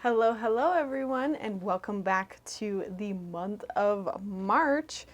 Hello everyone, and welcome back to the month of March.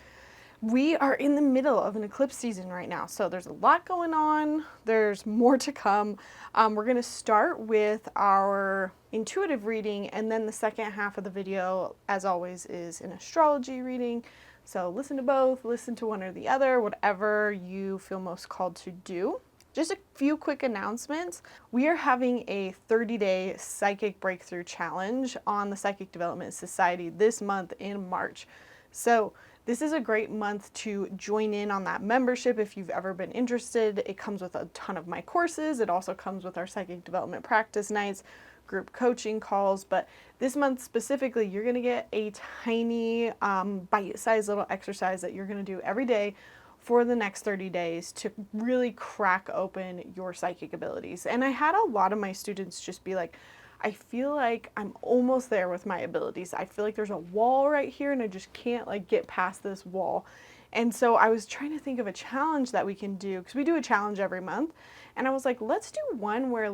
We are in the middle of an eclipse season right now, so there's a lot going on. There's more to come. We're going to start with our intuitive reading, and then the second half of the video, as always, is an astrology reading. So listen to both, listen to one or the other, whatever you feel most called to do. Just a few quick announcements. We are having a 30-day Psychic Breakthrough Challenge on the Psychic Development Society this month in March. So this is a great month to join in on that membership if you've ever been interested. It comes with a ton of my courses. It also comes with our Psychic Development Practice Nights, group coaching calls, but this month specifically, you're gonna get a tiny bite-sized little exercise that you're gonna do every day for the next 30 days to really crack open your psychic abilities. And I had a lot of my students just be like, I feel like I'm almost there with my abilities. I feel like there's a wall right here and I just can't get past this wall. And so I was trying to think of a challenge that we can do, because we do a challenge every month. And I was like, let's do one where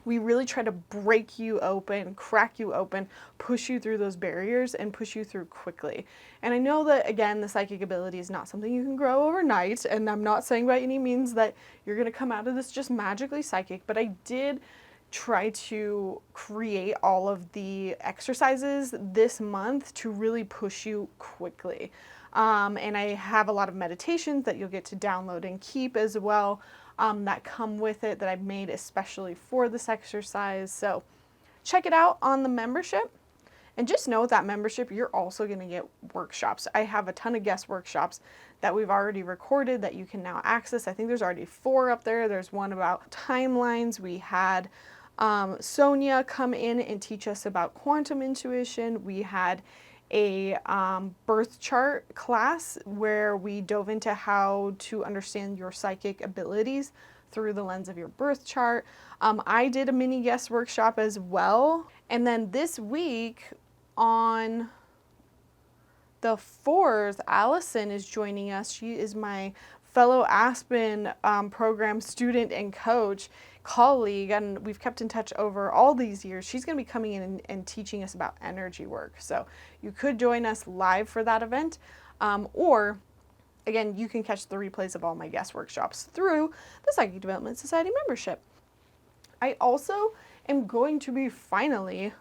we really try to break you open, crack you open, push you through those barriers and push you through quickly. And I know that, again, the psychic ability is not something you can grow overnight, and I'm not saying by any means that you're going to come out of this just magically psychic, but I did try to create all of the exercises this month to really push you quickly. And I have a lot of meditations that you'll get to download and keep as well. That come with it that I've made especially for this exercise. So check it out on the membership. And just know with that membership, you're also going to get workshops. I have a ton of guest workshops that we've already recorded that you can now access. I think there's already 4 up there. There's one about timelines. We had Sonia come in and teach us about quantum intuition. We had a birth chart class where we dove into how to understand your psychic abilities through the lens of your birth chart. I did a mini guest workshop as well. And then this week on the 4th, Allison is joining us. She is my fellow Aspen program student and coach colleague, and we've kept in touch over all these years. She's going to be coming in and teaching us about energy work. So you could join us live for that event, or again, you can catch the replays of all my guest workshops through the Psychic Development Society membership. I also am going to be finally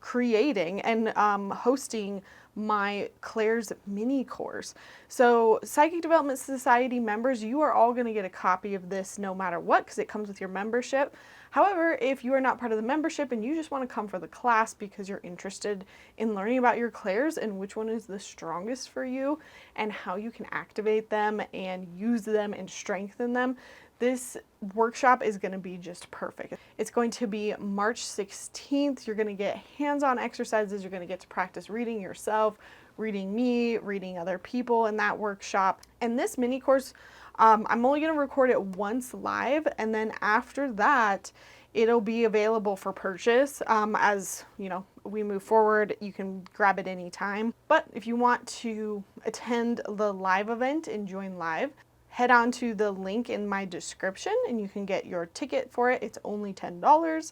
creating and hosting my Claire's mini course. So Psychic Development Society members, you are all going to get a copy of this no matter what, because it comes with your membership. However, if you are not part of the membership and you just want to come for the class because you're interested in learning about your clairs and which one is the strongest for you and how you can activate them and use them and strengthen them, this workshop is going to be just perfect. It's going to be March 16th. You're going to get hands-on exercises. You're going to get to practice reading yourself, reading me, reading other people in that workshop. And this mini course, I'm only going to record it once live, and then after that, it'll be available for purchase. As you know, we move forward, you can grab it anytime. But if you want to attend the live event and join live, head on to the link in my description and you can get your ticket for it. It's only $10.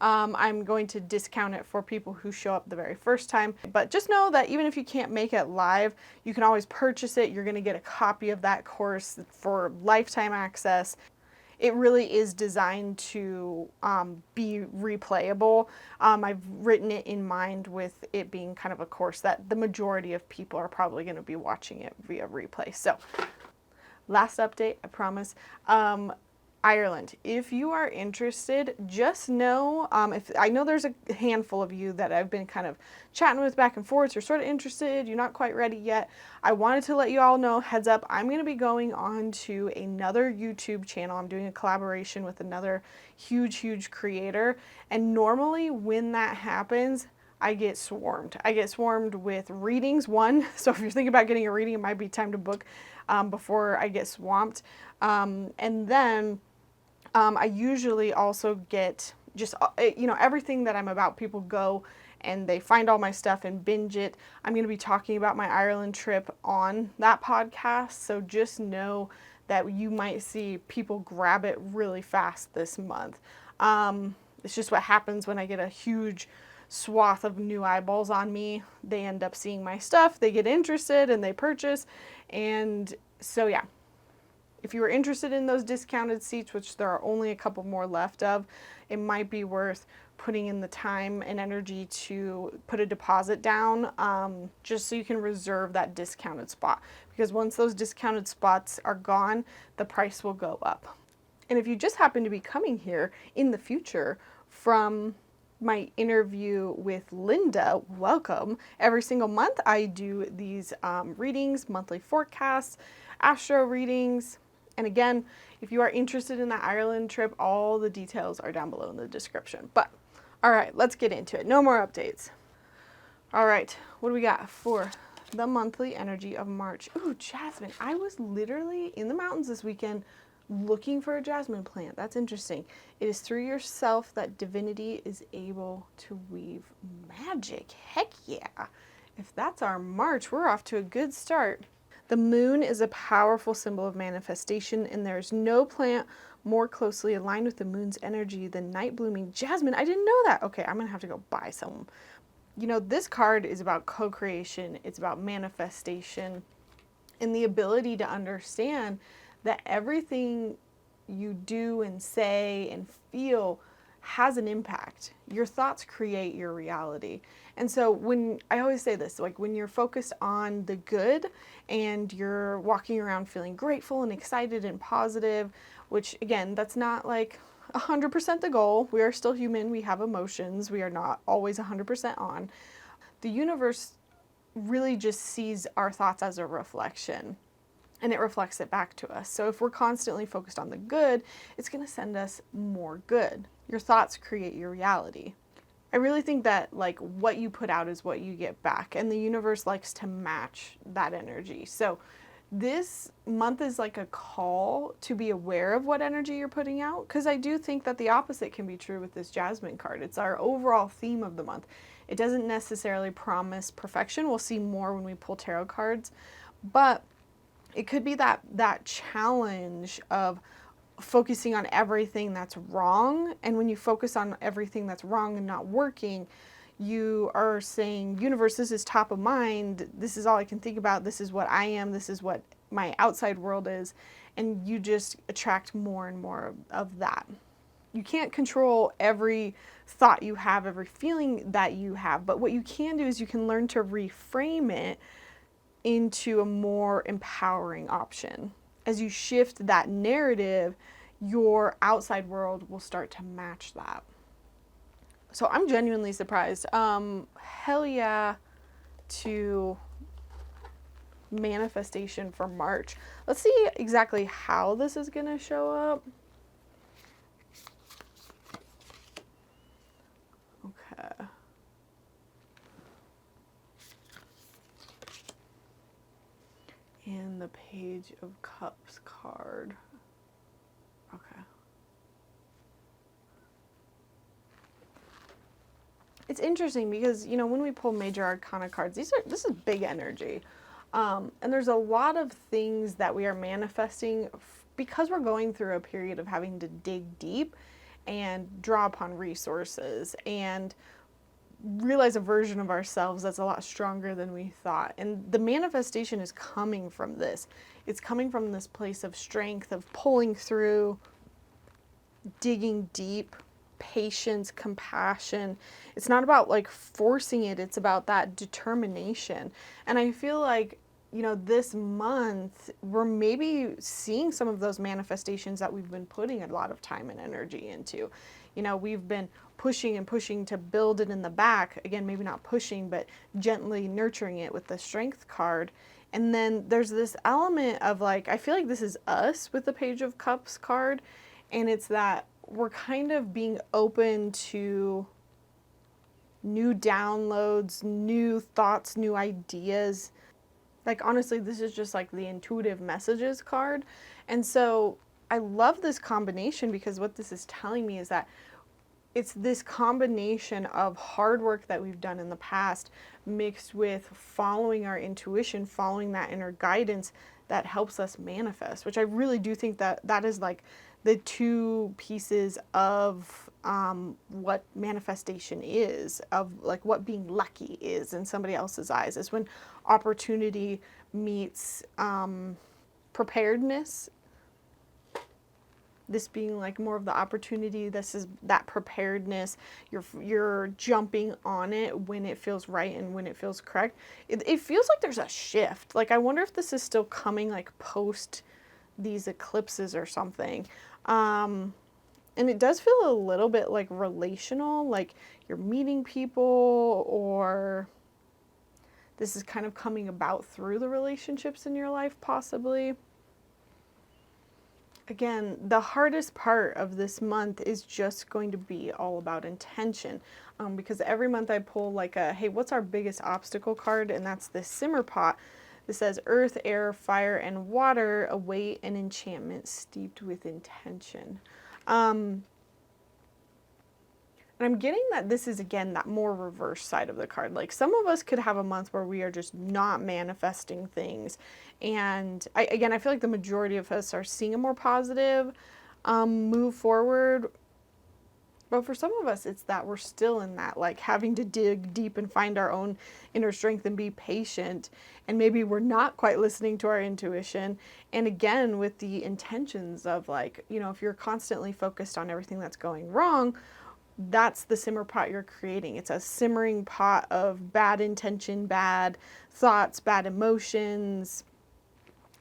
I'm going to discount it for people who show up the very first time. But just know that even if you can't make it live, you can always purchase it. You're going to get a copy of that course for lifetime access. It really is designed to be replayable. I've written it in mind with it being kind of a course that the majority of people are probably going to be watching it via replay. So last update, I promise. Ireland, if you are interested, just know, if I know there's a handful of you that I've been kind of chatting with back and forth, you're sort of interested, you're not quite ready yet. I wanted to let you all know, heads up, I'm going to be going on to another YouTube channel. I'm doing a collaboration with another huge creator. And normally when that happens, I get swarmed. I get swarmed with readings, one. So if you're thinking about getting a reading, it might be time to book before I get swamped. And then I usually also get just, everything that I'm about. People go and they find all my stuff and binge it. I'm going to be talking about my Ireland trip on that podcast. So just know that you might see people grab it really fast this month. It's just what happens when I get a huge swath of new eyeballs on me. They end up seeing my stuff, they get interested, and they purchase. And so, yeah, if you were interested in those discounted seats, which there are only a couple more left of, it might be worth putting in the time and energy to put a deposit down, just so you can reserve that discounted spot. Because once those discounted spots are gone, the price will go up. And if you just happen to be coming here in the future from my interview with Linda, welcome. Every single month I do these readings, monthly forecasts, astro readings. And again, if you are interested in that Ireland trip, all the details are down below in the description. But all right, let's get into it. No more updates. All right, what do we got for the monthly energy of March? Ooh, jasmine. I was literally in the mountains this weekend looking for a jasmine plant. That's interesting. It is through yourself that divinity is able to weave magic. Heck yeah. If that's our March, we're off to a good start. The moon is a powerful symbol of manifestation, and there's no plant more closely aligned with the moon's energy than night blooming jasmine. I didn't know that. Okay, I'm gonna have to go buy some. You know, this card is about co-creation. It's about manifestation and the ability to understand that everything you do and say and feel has an impact. Your thoughts create your reality. And so when I always say this, like when you're focused on the good and you're walking around feeling grateful and excited and positive, which again, that's not like 100% the goal. We are still human. We have emotions. We are not always 100% on. The universe really just sees our thoughts as a reflection, and it reflects it back to us. So if we're constantly focused on the good, it's going to send us more good. Your thoughts create your reality. I really think that like what you put out is what you get back, and the universe likes to match that energy. So this month is like a call to be aware of what energy you're putting out, because I do think that the opposite can be true with this jasmine card. It's our overall theme of the month. It doesn't necessarily promise perfection. We'll see more when we pull tarot cards, but it could be that challenge of focusing on everything that's wrong. And when you focus on everything that's wrong and not working, you are saying, universe, this is top of mind. This is all I can think about. This is what I am. This is what my outside world is. And you just attract more and more of that. You can't control every thought you have, every feeling that you have. But what you can do is you can learn to reframe it into a more empowering option. As you shift that narrative, your outside world will start to match that. So I'm genuinely surprised. Hell yeah to manifestation for March. Let's see exactly how this is gonna show up. Okay. And the Page of Cups card. Okay. It's interesting because, you know, when we pull major arcana cards, this is big energy. And there's a lot of things that we are manifesting because we're going through a period of having to dig deep and draw upon resources and realize a version of ourselves that's a lot stronger than we thought. And the manifestation is coming from this. It's coming from this place of strength, of pulling through, digging deep, patience, compassion. It's not about like forcing it. It's about that determination. And I feel like, you know, this month we're maybe seeing some of those manifestations that we've been putting a lot of time and energy into. You know, we've been pushing and pushing to build it in the back. Again, maybe not pushing, but gently nurturing it with the Strength card. And then there's this element of like, I feel like this is us with the Page of Cups card. And it's that we're kind of being open to new downloads, new thoughts, new ideas. Like, honestly, this is just like the intuitive messages card. And so I love this combination because what this is telling me is that it's this combination of hard work that we've done in the past mixed with following our intuition, following that inner guidance that helps us manifest, which I really do think that that is like the two pieces of what manifestation is, of like what being lucky is in somebody else's eyes, is when opportunity meets preparedness. This being like more of the opportunity, this is that preparedness. You're jumping on it when it feels right and when it feels correct. It feels like there's a shift. Like I wonder if this is still coming like post these eclipses or something. And it does feel a little bit like relational, like you're meeting people, or this is kind of coming about through the relationships in your life, possibly. Again, the hardest part of this month is just going to be all about intention, because every month I pull like a, hey, what's our biggest obstacle card? And that's this simmer pot. It says earth, air, fire, and water await an enchantment steeped with intention. And I'm getting that this is, again, that more reverse side of the card. Like some of us could have a month where we are just not manifesting things. And I feel like the majority of us are seeing a more positive move forward. But for some of us, it's that we're still in that, like having to dig deep and find our own inner strength and be patient. And maybe we're not quite listening to our intuition. And again, with the intentions of like, you know, if you're constantly focused on everything that's going wrong, that's the simmer pot you're creating. It's a simmering pot of bad intention, bad thoughts, bad emotions.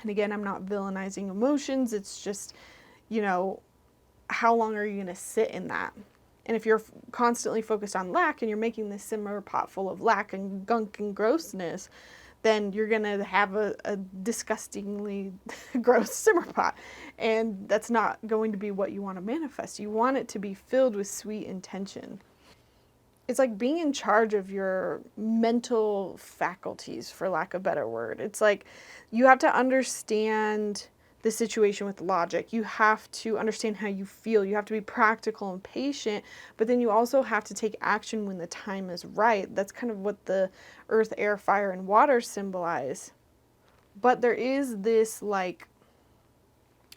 And again, I'm not villainizing emotions. It's just, you know, how long are you going to sit in that? And if you're constantly focused on lack and you're making this simmer pot full of lack and gunk and grossness, then you're going to have a disgustingly gross simmer pot. And that's not going to be what you want to manifest. You want it to be filled with sweet intention. It's like being in charge of your mental faculties, for lack of a better word. It's like you have to understand the situation with logic. You have to understand how you feel. You have to be practical and patient, but then you also have to take action when the time is right. That's kind of what the earth, air, fire, and water symbolize. But there is this like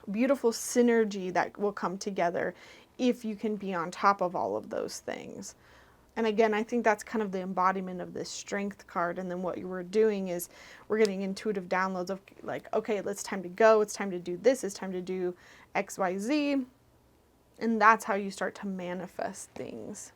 beautiful synergy that will come together if you can be on top of all of those things. And again, I think that's kind of the embodiment of this strength card. And then what you were doing is we're getting intuitive downloads of like, okay, it's time to go. It's time to do this. It's time to do X, Y, Z. And that's how you start to manifest things.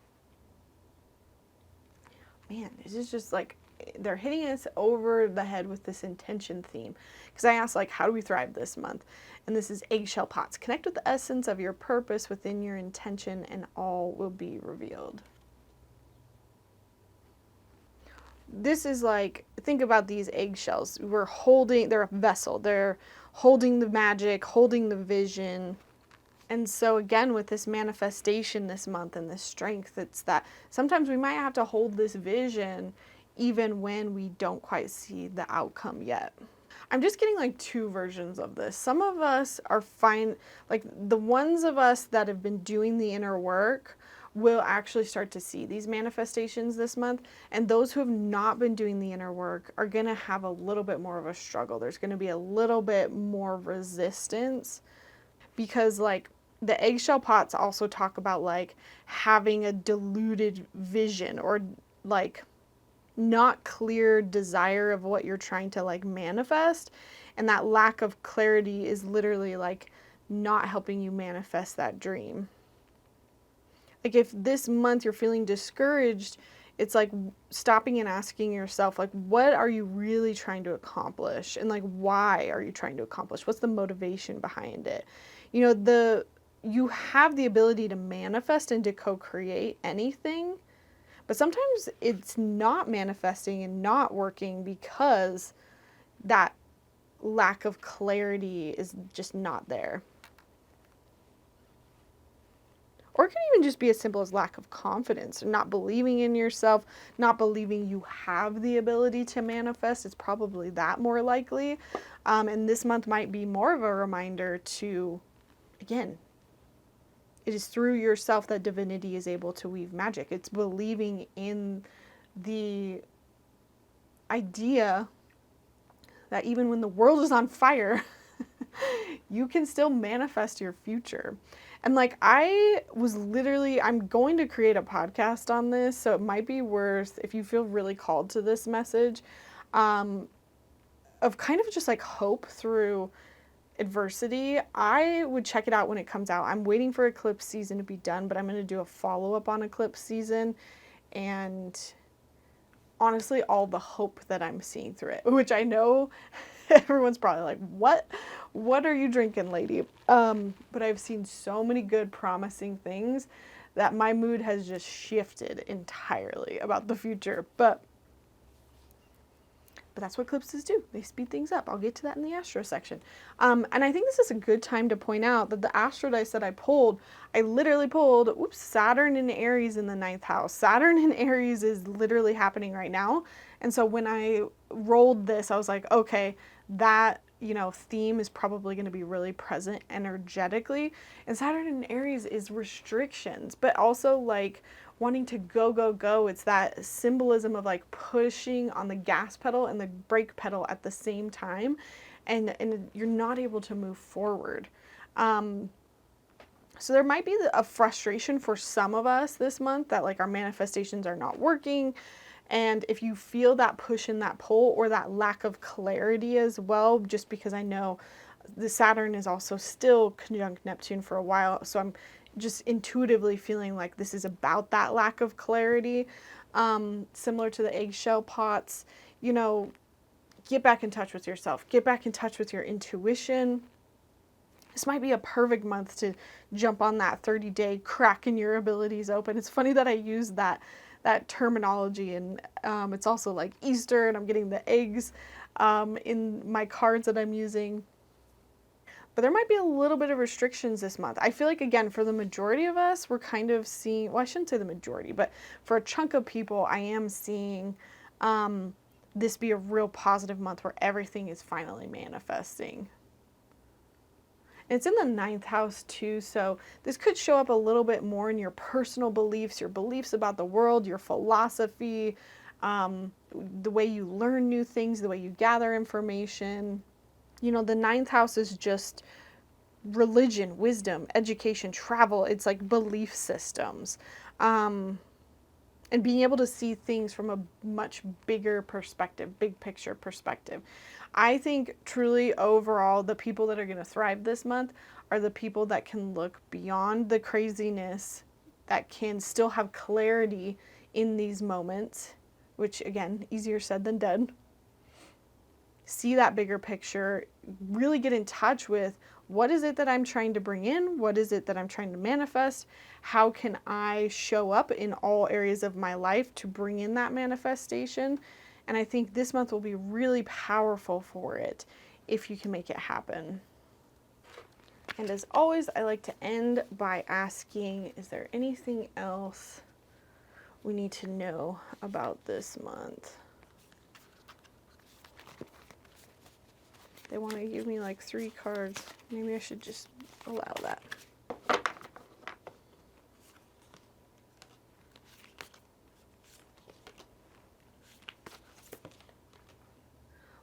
Man, this is just like, they're hitting us over the head with this intention theme. Because I asked, like, how do we thrive this month? And this is eggshell pots. Connect with the essence of your purpose within your intention and all will be revealed. This is like, think about these eggshells. They're a vessel. They're holding the magic, holding the vision. And so again, with this manifestation this month and this strength, it's that sometimes we might have to hold this vision even when we don't quite see the outcome yet. I'm just getting like two versions of this. Some of us are fine, like the ones of us that have been doing the inner work will actually start to see these manifestations this month. And those who have not been doing the inner work are going to have a little bit more of a struggle. There's going to be a little bit more resistance because like the eggshell pots also talk about like having a diluted vision or like not clear desire of what you're trying to like manifest. And that lack of clarity is literally like not helping you manifest that dream. Like if this month you're feeling discouraged, it's like stopping and asking yourself, like, what are you really trying to accomplish? And like, why are you trying to accomplish? What's the motivation behind it? You know, you have the ability to manifest and to co-create anything, but sometimes it's not manifesting and not working because that lack of clarity is just not there. Or it can even just be as simple as lack of confidence, not believing in yourself, not believing you have the ability to manifest. It's probably that more likely. And this month might be more of a reminder to, again, it is through yourself that divinity is able to weave magic. It's believing in the idea that even when the world is on fire, you can still manifest your future. And like, I'm going to create a podcast on this, so it might be worth, if you feel really called to this message, of kind of just like hope through adversity. I would check it out when it comes out. I'm waiting for eclipse season to be done, but I'm going to do a follow-up on eclipse season, and honestly, all the hope that I'm seeing through it, which I know everyone's probably like, what are you drinking, lady? But I've seen so many good, promising things that my mood has just shifted entirely about the future. But that's what eclipses do. They speed things up. I'll get to that in the astro section. And I think this is a good time to point out that the astro dice that I literally pulled, Saturn in Aries in the 9th house. Saturn in Aries is literally happening right now. And so when I rolled this, I was like, okay, that, theme is probably going to be really present energetically. And Saturn in Aries is restrictions, but also like wanting to go, go, go. It's that symbolism of like pushing on the gas pedal and the brake pedal at the same time. And you're not able to move forward. So there might be a frustration for some of us this month that like our manifestations are not working. And if you feel that push and that pull or that lack of clarity as well, just because I know the Saturn is also still conjunct Neptune for a while, so I'm just intuitively feeling like this is about that lack of clarity. Similar to the eggshell pots, get back in touch with yourself, get back in touch with your intuition. This might be a perfect month to jump on that 30-day cracking your abilities open. It's funny that I use that terminology, and it's also like Easter, and I'm getting the eggs in my cards that I'm using. But there might be a little bit of restrictions this month. I feel like, again, for the majority of us, we're kind of seeing, well, I shouldn't say the majority, but for a chunk of people, I am seeing this be a real positive month where everything is finally manifesting. And it's in the 9th house too, so this could show up a little bit more in your personal beliefs, your beliefs about the world, your philosophy, the way you learn new things, the way you gather information. The 9th house is just religion, wisdom, education, travel. It's like belief systems. And being able to see things from a much bigger perspective, big picture perspective. I think truly overall, the people that are going to thrive this month are the people that can look beyond the craziness, that can still have clarity in these moments, which again, easier said than done. See that bigger picture, really get in touch with what is it that I'm trying to bring in? What is it that I'm trying to manifest? How can I show up in all areas of my life to bring in that manifestation? And I think this month will be really powerful for it if you can make it happen. And as always, I like to end by asking, is there anything else we need to know about this month? They want to give me like 3 cards. Maybe I should just allow that.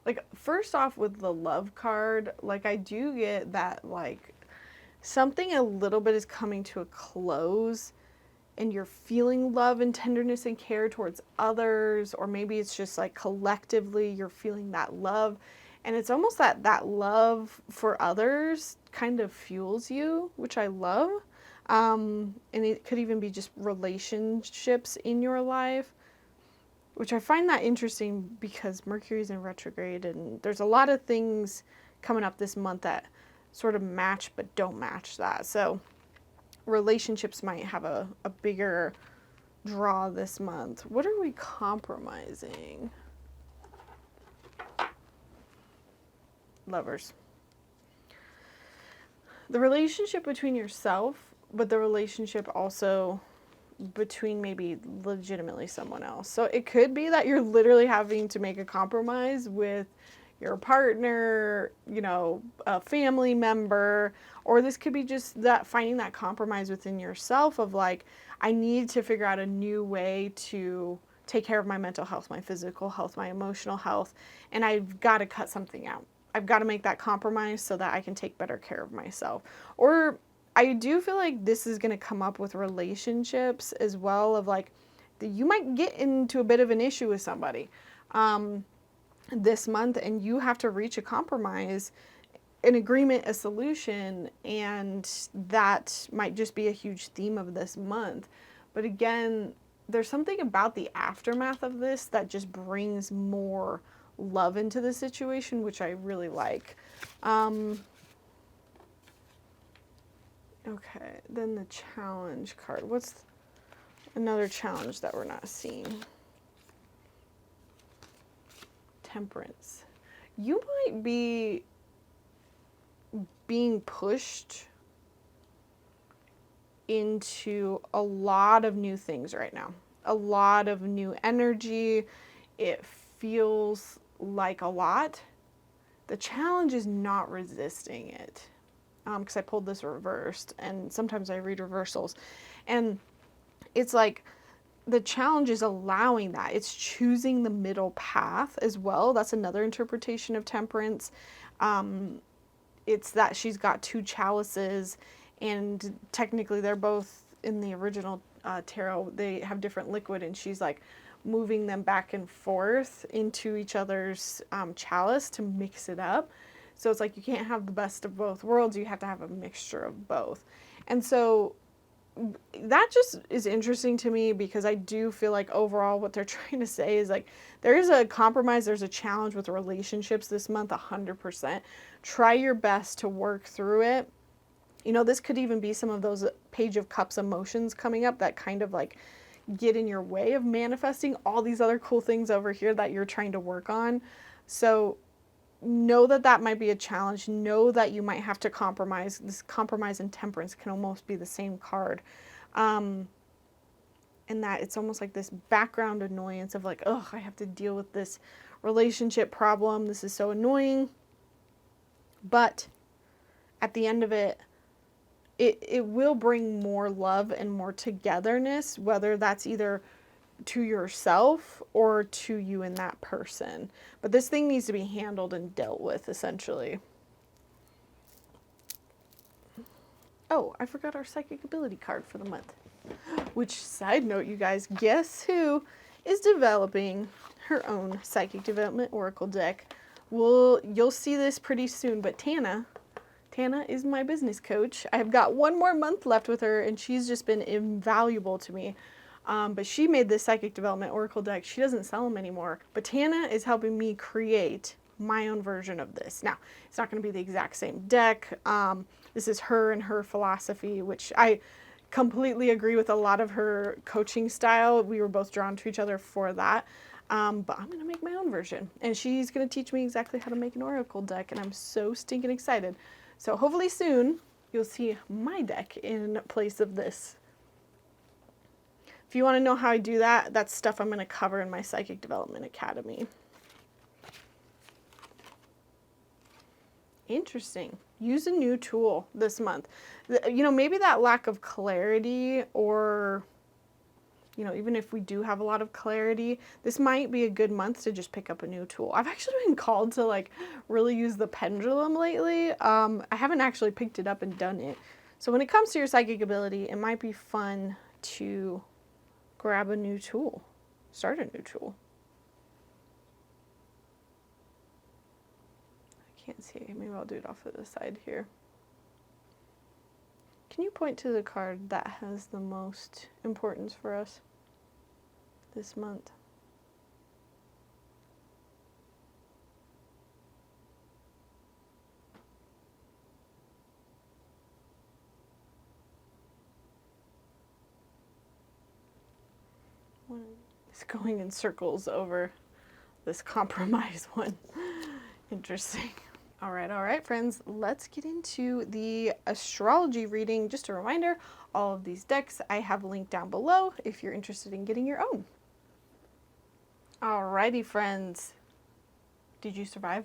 Like, first off with the love card, like I do get that like something a little bit is coming to a close and you're feeling love and tenderness and care towards others, or maybe it's just like collectively you're feeling that love. And it's almost that love for others kind of fuels you, which I love. And it could even be just relationships in your life, which I find that interesting because Mercury's in retrograde and there's a lot of things coming up this month that sort of match but don't match that. So relationships might have a bigger draw this month. What are we compromising? Lovers. The relationship between yourself, but the relationship also between maybe legitimately someone else. So it could be that you're literally having to make a compromise with your partner, a family member, or this could be just that finding that compromise within yourself of like, I need to figure out a new way to take care of my mental health, my physical health, my emotional health, and I've got to cut something out. I've got to make that compromise so that I can take better care of myself. Or I do feel like this is going to come up with relationships as well, of like, you might get into a bit of an issue with somebody this month, and you have to reach a compromise, an agreement, a solution, and that might just be a huge theme of this month. But again, there's something about the aftermath of this that just brings more love into the situation, which I really like. Okay, then the challenge card. What's another challenge that we're not seeing? Temperance. You might be being pushed into a lot of new things right now. A lot of new energy. It feels like a lot. The challenge is not resisting it. Because I pulled this reversed, and sometimes I read reversals. And it's like the challenge is allowing that. It's choosing the middle path as well. That's another interpretation of temperance. It's that she's got two chalices, and technically they're both in the original tarot. They have different liquid, and she's like moving them back and forth into each other's chalice to mix it up. So it's like you can't have the best of both worlds. You have to have a mixture of both. And so that just is interesting to me, because I do feel like overall what they're trying to say is like, there is a compromise, there's a challenge with relationships this month, 100%. Try your best to work through it. You know, this could even be some of those Page of Cups emotions coming up that kind of like get in your way of manifesting all these other cool things over here that you're trying to work on. So know that that might be a challenge. Know that you might have to compromise. This compromise and temperance can almost be the same card. And that it's almost like this background annoyance of like, oh, I have to deal with this relationship problem. This is so annoying. But at the end of it, it will bring more love and more togetherness, whether that's either to yourself or to you and that person. But this thing needs to be handled and dealt with, essentially. Oh, I forgot our psychic ability card for the month. Which, side note, you guys, guess who is developing her own psychic development oracle deck? Well, you'll see this pretty soon, but Tana is my business coach. I've got one more month left with her, and she's just been invaluable to me. But she made this psychic development oracle deck. She doesn't sell them anymore. But Tana is helping me create my own version of this. Now, it's not going to be the exact same deck. This is her and her philosophy, which I completely agree with a lot of her coaching style. We were both drawn to each other for that. But I'm going to make my own version. And she's going to teach me exactly how to make an oracle deck. And I'm so stinking excited. So hopefully soon you'll see my deck in place of this. If you want to know how I do that, that's stuff I'm going to cover in my Psychic Development Academy. Interesting. Use a new tool this month. You know, maybe that lack of clarity, or, you know, even if we do have a lot of clarity, this might be a good month to just pick up a new tool. I've actually been called to like really use the pendulum lately. I haven't actually picked it up and done it. So when it comes to your psychic ability, it might be fun to grab a new tool, start a new tool. I can't see. Maybe I'll do it off of the side here. Can you point to the card that has the most importance for us this month? It's going in circles over this compromise one. Interesting. All right, friends, let's get into the astrology reading. Just a reminder, all of these decks I have linked down below if you're interested in getting your own. Alrighty, friends. Did you survive?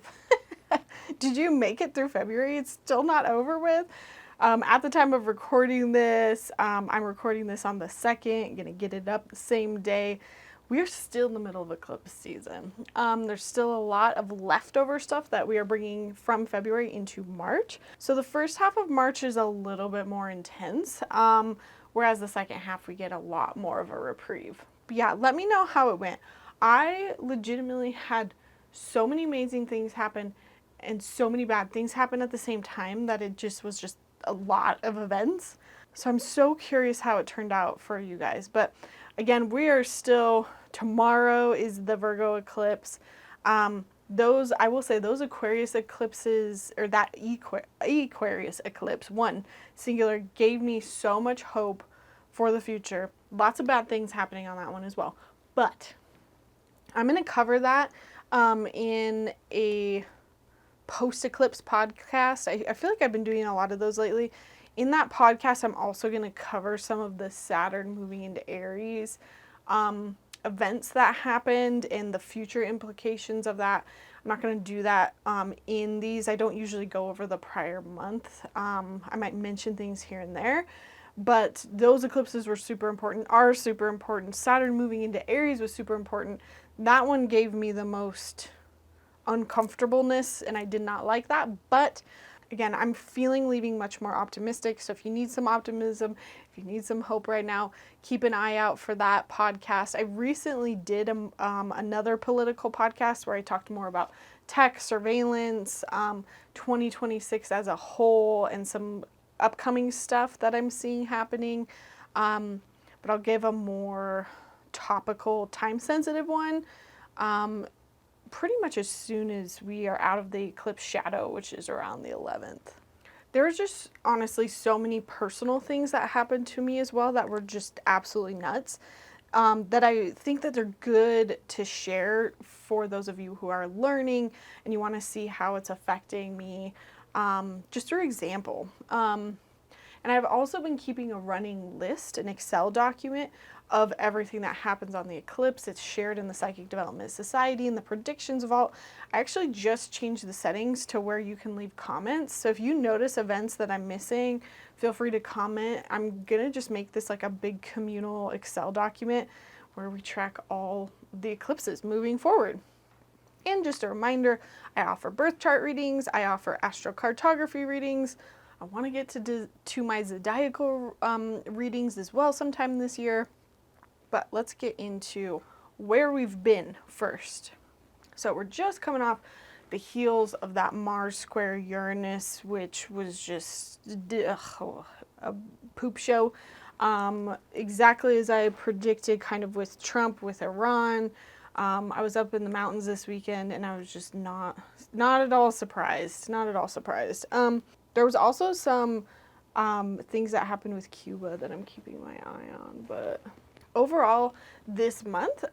Did you make it through February? It's still not over with. At the time of recording this, I'm recording this on the 2nd, gonna get it up the same day. we are still in the middle of eclipse season. There's still a lot of leftover stuff that we are bringing from February into March. So the first half of March is a little bit more intense, whereas the second half we get a lot more of a reprieve. But yeah, let me know how it went. I legitimately had so many amazing things happen and so many bad things happen at the same time that it just was just a lot of events. So I'm so curious how it turned out for you guys. But again, we are still, tomorrow is the Virgo eclipse. Those, I will say, those Aquarius eclipses, or that Aquarius eclipse, one singular, gave me so much hope for the future. Lots of bad things happening on that one as well. But I'm going to cover that in a post-eclipse podcast. I feel like I've been doing a lot of those lately. In that podcast, I'm also going to cover some of the Saturn moving into Aries events that happened and the future implications of that. I'm not going to do that in these. I don't usually go over the prior month. I might mention things here and there, but those eclipses were super important, are super important. Saturn moving into Aries was super important. That one gave me the most uncomfortableness, and I did not like that. But again, I'm leaving much more optimistic. So if you need some optimism, if you need some hope right now, keep an eye out for that podcast. I recently did another political podcast where I talked more about tech, surveillance, 2026 as a whole, and some upcoming stuff that I'm seeing happening. But I'll give a more topical, time-sensitive one pretty much as soon as we are out of the eclipse shadow, which is around the 11th. There's just honestly so many personal things that happened to me as well that were just absolutely nuts, that I think that they're good to share for those of you who are learning and you want to see how it's affecting me, just through example. And I've also been keeping a running list, an Excel document of everything that happens on the eclipse. It's shared in the Psychic Development Society and the predictions vault. I actually just changed the settings to where you can leave comments. So if you notice events that I'm missing, feel free to comment. I'm gonna just make this like a big communal Excel document where we track all the eclipses moving forward. And just a reminder, I offer birth chart readings, I offer astrocartography readings. I want to get to my zodiacal readings as well sometime this year. But let's get into where we've been first. So we're just coming off the heels of that Mars square Uranus, which was just a poop show. Exactly as I predicted, kind of with Trump, with Iran. I was up in the mountains this weekend and I was just not at all surprised. Not at all surprised. There was also some things that happened with Cuba that I'm keeping my eye on, but overall this month,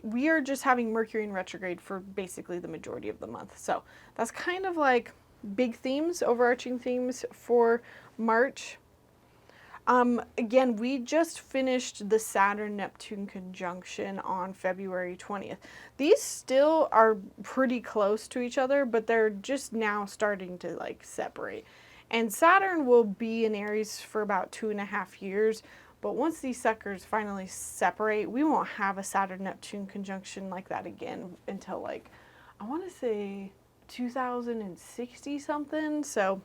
we are just having Mercury in retrograde for basically the majority of the month. So that's kind of like big themes, overarching themes for March. Again, we just finished the Saturn-Neptune conjunction on February 20th. These still are pretty close to each other, but they're just now starting to like separate. And Saturn will be in Aries for about 2.5 years, but once these suckers finally separate, we won't have a Saturn-Neptune conjunction like that again until like, I want to say 2060 something. So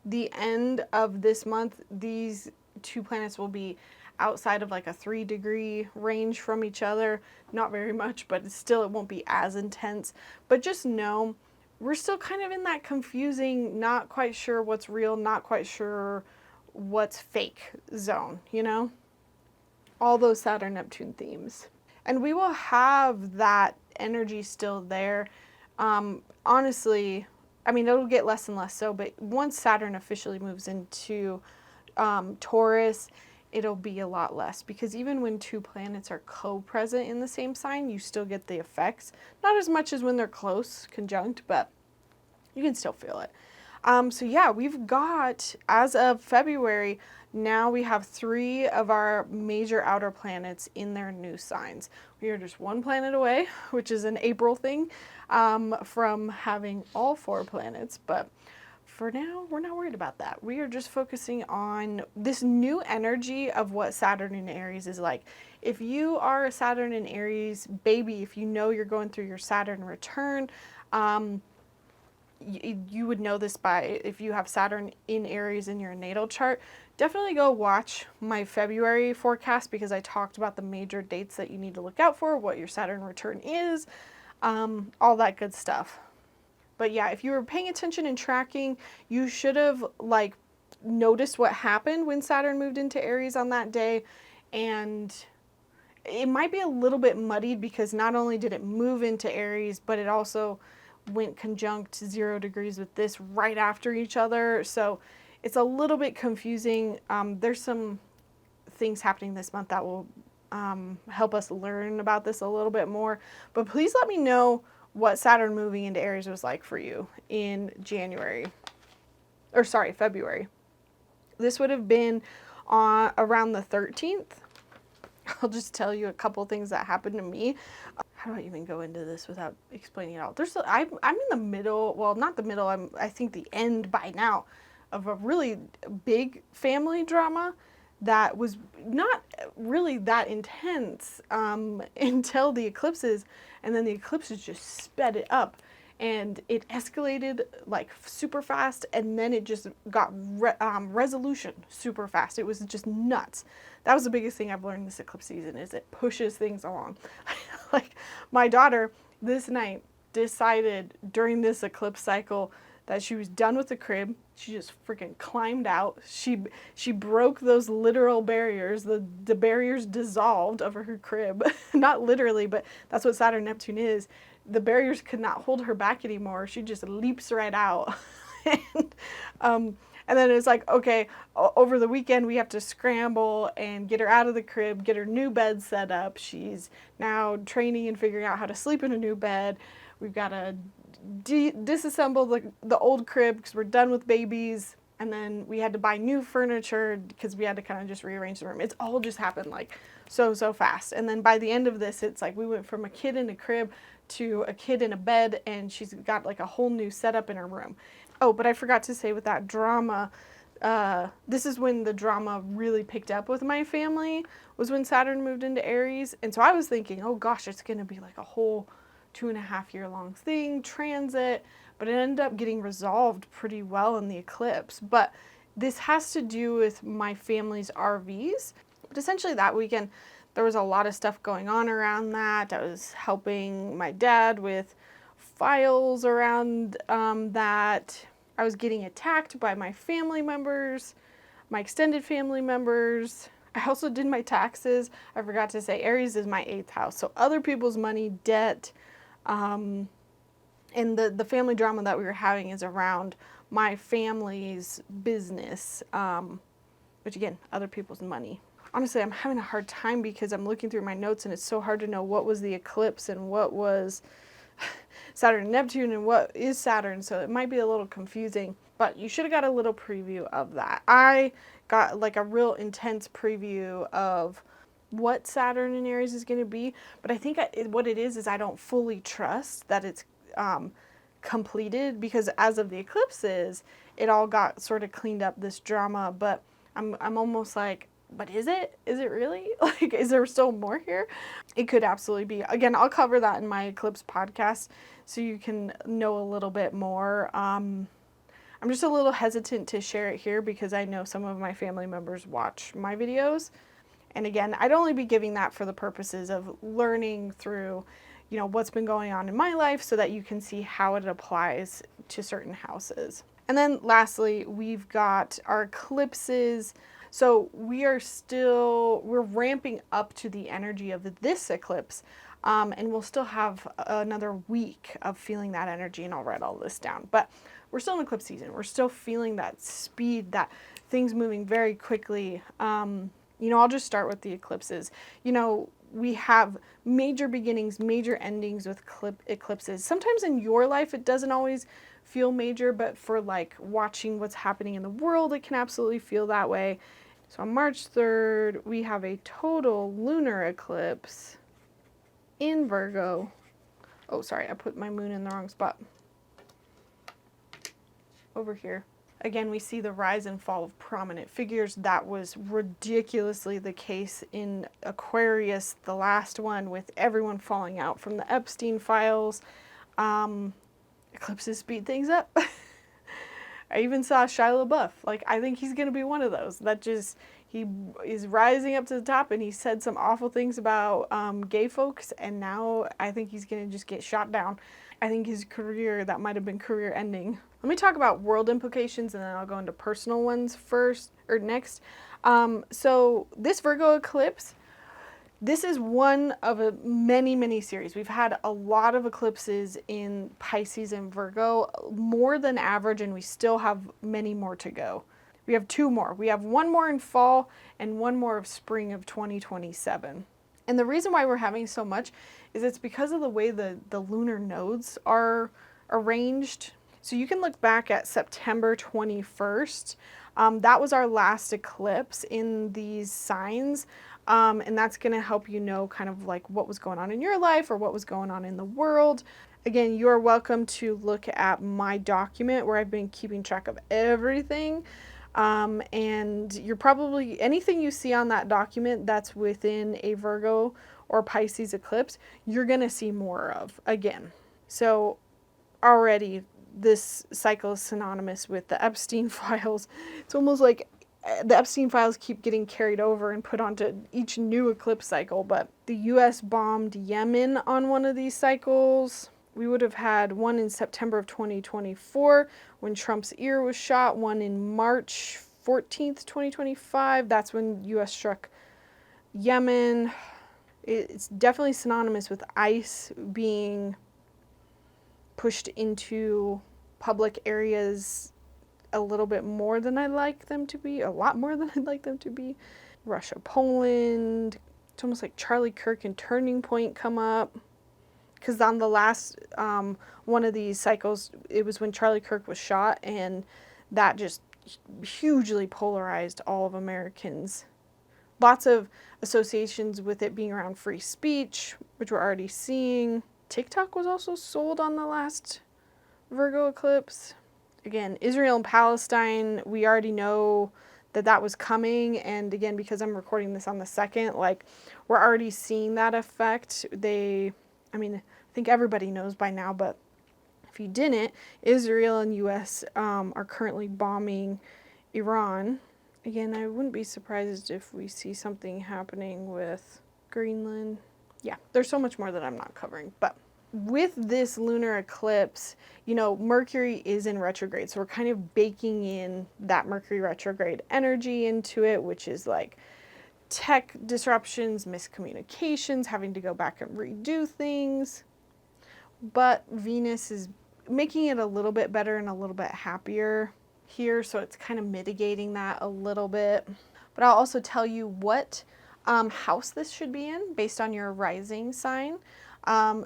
the end of this month, these two planets will be outside of like a 3-degree range from each other. Not very much, but it won't be as intense. But just know, we're still kind of in that confusing, not quite sure what's real, not quite sure what's fake zone, you know? All those Saturn-Neptune themes. And we will have that energy still there. Honestly, I mean, it'll get less and less so, but once Saturn officially moves into Taurus, it'll be a lot less, because even when two planets are co-present in the same sign, you still get the effects. Not as much as when they're close, conjunct, but you can still feel it. So yeah, we've got, as of February, now we have 3 of our major outer planets in their new signs. We are just 1 planet away, which is an April thing, from having all 4 planets. But for now, we're not worried about that. We are just focusing on this new energy of what Saturn in Aries is like. If you are a Saturn in Aries baby, if you know you're going through your Saturn return, you would know this by if you have Saturn in Aries in your natal chart. Definitely go watch my February forecast because I talked about the major dates that you need to look out for, what your Saturn return is, all that good stuff. But yeah, if you were paying attention and tracking, you should have like noticed what happened when Saturn moved into Aries on that day. And it might be a little bit muddied because not only did it move into Aries, but it also went conjunct 0 degrees with this right after each other. So it's a little bit confusing. There's some things happening this month that will help us learn about this a little bit more. But please let me know what Saturn moving into Aries was like for you in February. This would have been around the 13th. I'll just tell you a couple things that happened to me. How do I even go into this without explaining it all? I'm in the middle, well, not the middle, I think the end by now of a really big family drama that was not really that intense until the eclipses, and then the eclipses just sped it up. And it escalated like super fast, and then it just got resolution super fast. It was just nuts. That was the biggest thing I've learned this eclipse season, is it pushes things along. Like my daughter this night decided during this eclipse cycle that she was done with the crib. She just freaking climbed out. She broke those literal barriers. The barriers dissolved over her crib. Not literally, but that's what Saturn Neptune is. The barriers could not hold her back anymore. She just leaps right out. And then it's like, okay, over the weekend we have to scramble and get her out of the crib, get her new bed set up. She's now training and figuring out how to sleep in a new bed. We've got to disassemble the old crib because we're done with babies. And then we had to buy new furniture because we had to kind of just rearrange the room. It's all just happened like so fast. And then by the end of this, it's like we went from a kid in a crib to a kid in a bed, and she's got like a whole new setup in her room. Oh, but I forgot to say with that drama, this is when the drama really picked up with my family, was when Saturn moved into Aries. And so I was thinking, oh gosh, it's going to be like a whole 2.5 year long thing, transit, but it ended up getting resolved pretty well in the eclipse. But this has to do with my family's RVs. But essentially that weekend, there was a lot of stuff going on around that. I was helping my dad with files around that. I was getting attacked by my family members, my extended family members. I also did my taxes. I forgot to say Aries is my 8th house. So other people's money, debt, and the family drama that we were having is around my family's business, which again, other people's money. Honestly, I'm having a hard time because I'm looking through my notes and it's so hard to know what was the eclipse and what was Saturn and Neptune and what is Saturn. So it might be a little confusing, but you should have got a little preview of that. I got like a real intense preview of what Saturn in Aries is going to be, but I think what it is I don't fully trust that it's completed, because as of the eclipses, it all got sort of cleaned up, this drama, but I'm almost like, but is it really? Like, is there still more here? It could absolutely be. Again, I'll cover that in my eclipse podcast so you can know a little bit more. I'm just a little hesitant to share it here because I know some of my family members watch my videos. And again, I'd only be giving that for the purposes of learning through, you know, what's been going on in my life so that you can see how it applies to certain houses. And then lastly, we've got our eclipses. So we're ramping up to the energy of this eclipse, and we'll still have another week of feeling that energy, and I'll write all this down. But we're still in eclipse season. We're still feeling that speed, that things moving very quickly. You know, I'll just start with the eclipses. You know, we have major beginnings, major endings with eclipses. Sometimes in your life, it doesn't always feel major, but for like watching what's happening in the world, it can absolutely feel that way. So on March 3rd, we have a total lunar eclipse in Virgo. Oh, sorry, I put my moon in the wrong spot. over here. Again, we see the rise and fall of prominent figures. That was ridiculously the case in Aquarius, the last one, with everyone falling out from the Epstein files. Eclipses speed things up. I even saw Shia LaBeouf. Like, I think he's going to be one of those. That just, he is rising up to the top, and he said some awful things about gay folks, and now I think he's going to just get shot down. I think his career, that might have been career ending. Let me talk about world implications, and then I'll go into personal ones first, or next. So this Virgo eclipse, this is one of a many series. We've had a lot of eclipses in Pisces and Virgo, more than average, and we still have many more to go. We have 2 more. We have 1 more in fall and 1 more of spring of 2027. And the reason why we're having so much is it's because of the way the lunar nodes are arranged. So you can look back at September 21st. That was our last eclipse in these signs. And that's going to help you know kind of like what was going on in your life or what was going on in the world. Again, you are welcome to look at my document where I've been keeping track of everything. And you're probably, anything you see on that document that's within a Virgo or Pisces eclipse, you're going to see more of again. So already this cycle is synonymous with the Epstein files. It's almost like the Epstein files keep getting carried over and put onto each new eclipse cycle, but the US bombed Yemen on one of these cycles. We would have had one in September of 2024 when Trump's ear was shot, one in March 14th, 2025. That's when US struck Yemen. It's definitely synonymous with ICE being pushed into public areas a little bit more than I'd like them to be, a lot more than I'd like them to be. Russia, Poland. It's almost like Charlie Kirk and Turning Point come up. Because on the last one of these cycles, it was when Charlie Kirk was shot, and that just hugely polarized all of Americans. Lots of associations with it being around free speech, which we're already seeing. TikTok was also sold on the last Virgo eclipse. Again, Israel and Palestine, we already know that that was coming. And again, because I'm recording this on the 2nd, like, we're already seeing that effect. I mean, I think everybody knows by now, but if you didn't, Israel and US are currently bombing Iran. Again, I wouldn't be surprised if we see something happening with Greenland. Yeah, there's so much more that I'm not covering, but with this lunar eclipse, you know, Mercury is in retrograde, so we're kind of baking in that Mercury retrograde energy into it, which is like tech disruptions, miscommunications, having to go back and redo things. But Venus is making it a little bit better and a little bit happier here, so it's kind of mitigating that a little bit. But I'll also tell you what house this should be in based on your rising sign.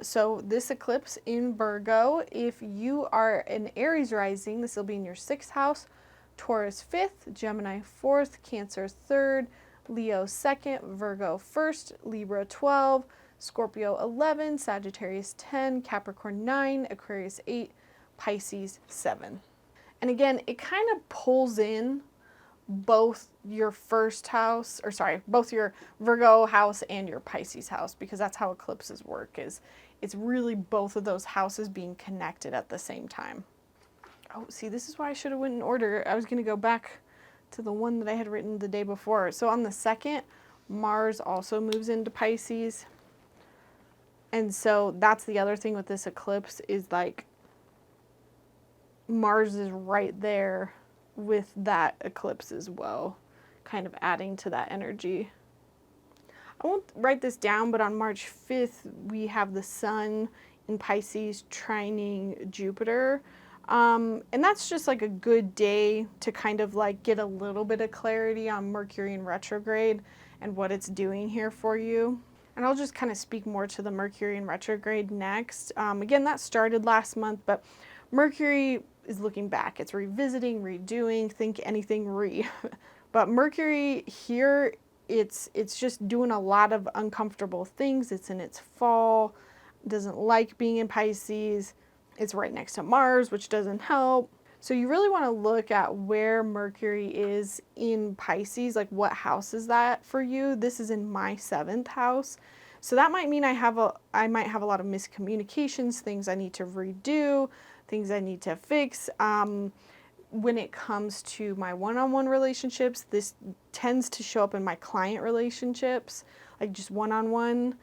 So this eclipse in Virgo, if you are an Aries rising, this will be in your 6th house, Taurus 5th, Gemini 4th, Cancer 3rd, Leo 2nd, Virgo 1st, Libra 12, Scorpio 11, Sagittarius 10, Capricorn 9, Aquarius 8, Pisces 7. And again, it kind of pulls in both your 1st house, or sorry, both your Virgo house and your Pisces house, because that's how eclipses work, is it's really both of those houses being connected at the same time. Oh, see, this is why I should have went in order. I was going to go back to the one that I had written the day before. So on the 2nd, Mars also moves into Pisces. And so that's the other thing with this eclipse is like Mars is right there with that eclipse as well, kind of adding to that energy. I won't write this down, but on March 5th, we have the Sun in Pisces trining Jupiter. And that's just like a good day to kind of like get a little bit of clarity on Mercury in retrograde and what it's doing here for you. And I'll just kind of speak more to the Mercury in retrograde next. Again, that started last month, but Mercury is looking back. It's revisiting, redoing, think anything re. But Mercury here, it's just doing a lot of uncomfortable things. It's in its fall, doesn't like being in Pisces. It's right next to Mars, which doesn't help. So you really want to look at where Mercury is in Pisces, like what house is that for you? This is in my 7th house. So that might mean I might have a lot of miscommunications, things I need to redo, things I need to fix. When it comes to my one-on-one relationships, this tends to show up in my client relationships, like just one-on-one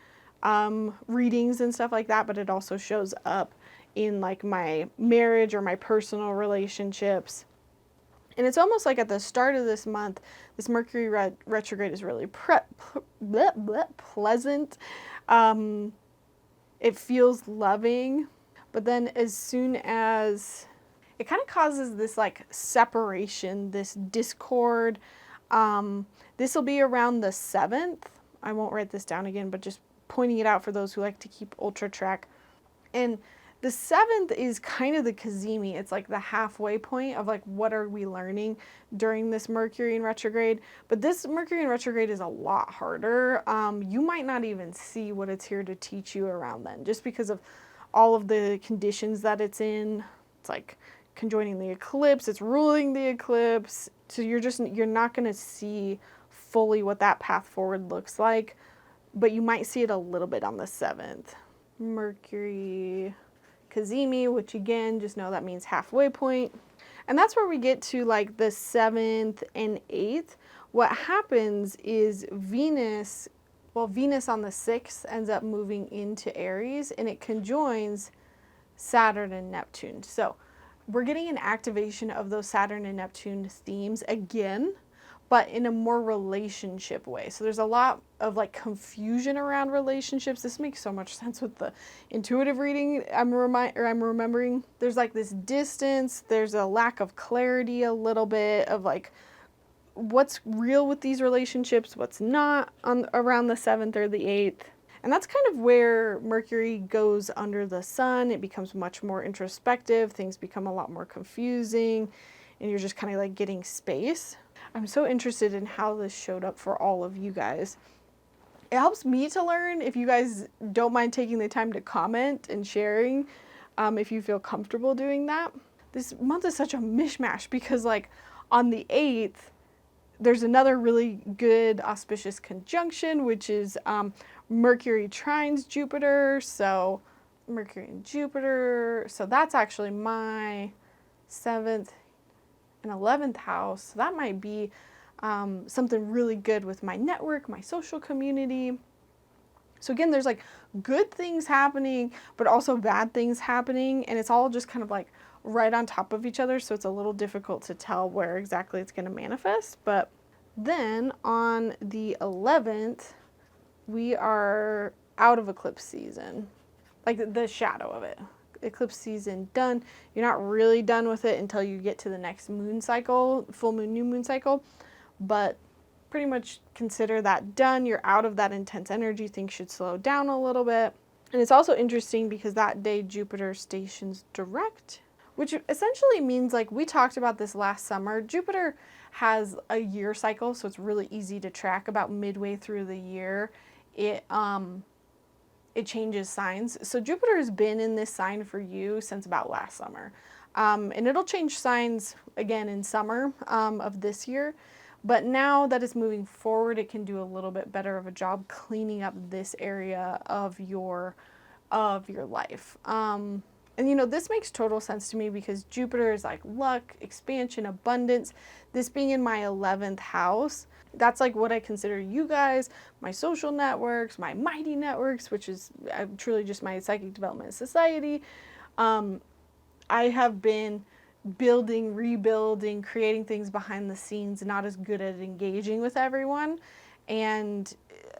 readings and stuff like that, but it also shows up in like my marriage or my personal relationships. And it's almost like at the start of this month, this Mercury retrograde is really pleasant. It feels loving, but then as soon as it kind of causes this like separation, this discord. This will be around the 7th. I won't write this down again, but just pointing it out for those who like to keep ultra track. And the 7th is kind of the Kazemi. It's like the halfway point of like, what are we learning during this Mercury in retrograde? But this Mercury in retrograde is a lot harder. You might not even see what it's here to teach you around then, just because of all of the conditions that it's in. It's like conjoining the eclipse, it's ruling the eclipse. So you're not going to see fully what that path forward looks like, but you might see it a little bit on the 7th. Mercury Kazemi, which again, just know that means halfway point. And that's where we get to like the 7th and 8th. What happens is Venus on the 6th ends up moving into Aries, and it conjoins Saturn and Neptune. So we're getting an activation of those Saturn and Neptune themes again, but in a more relationship way. So there's a lot of like confusion around relationships. This makes so much sense with the intuitive reading. I'm remembering there's like this distance, there's a lack of clarity, a little bit of like what's real with these relationships, what's not around the 7th or the 8th. And that's kind of where Mercury goes under the sun. It becomes much more introspective. Things become a lot more confusing, and you're just kind of like getting space. I'm so interested in how this showed up for all of you guys. It helps me to learn. If you guys don't mind taking the time to comment and sharing, if you feel comfortable doing that. This month is such a mishmash because like on the 8th, there's another really good auspicious conjunction, which is Mercury trines Jupiter. So Mercury and Jupiter. So that's actually my 7th and 11th house. So that might be something really good with my network, my social community. So again, there's like good things happening, but also bad things happening. And it's all just kind of like right on top of each other. So it's a little difficult to tell where exactly it's going to manifest. But then on the 11th, we are out of eclipse season, like the shadow of it. Eclipse season done. You're not really done with it until you get to the next moon cycle, full moon, new moon cycle, but pretty much consider that done. You're out of that intense energy. Things should slow down a little bit. And it's also interesting because that day Jupiter stations direct, which essentially means, like we talked about this last summer, Jupiter has a year cycle, so it's really easy to track. About midway through the year, it changes signs. So Jupiter has been in this sign for you since about last summer. And it'll change signs again in summer of this year. But now that it's moving forward, it can do a little bit better of a job cleaning up this area of your life. And you know, this makes total sense to me because Jupiter is like luck, expansion, abundance. This being in my 11th house, that's like what I consider you guys, my social networks, my mighty networks, which is truly just my psychic development society. I have been building, rebuilding, creating things behind the scenes, not as good at engaging with everyone. And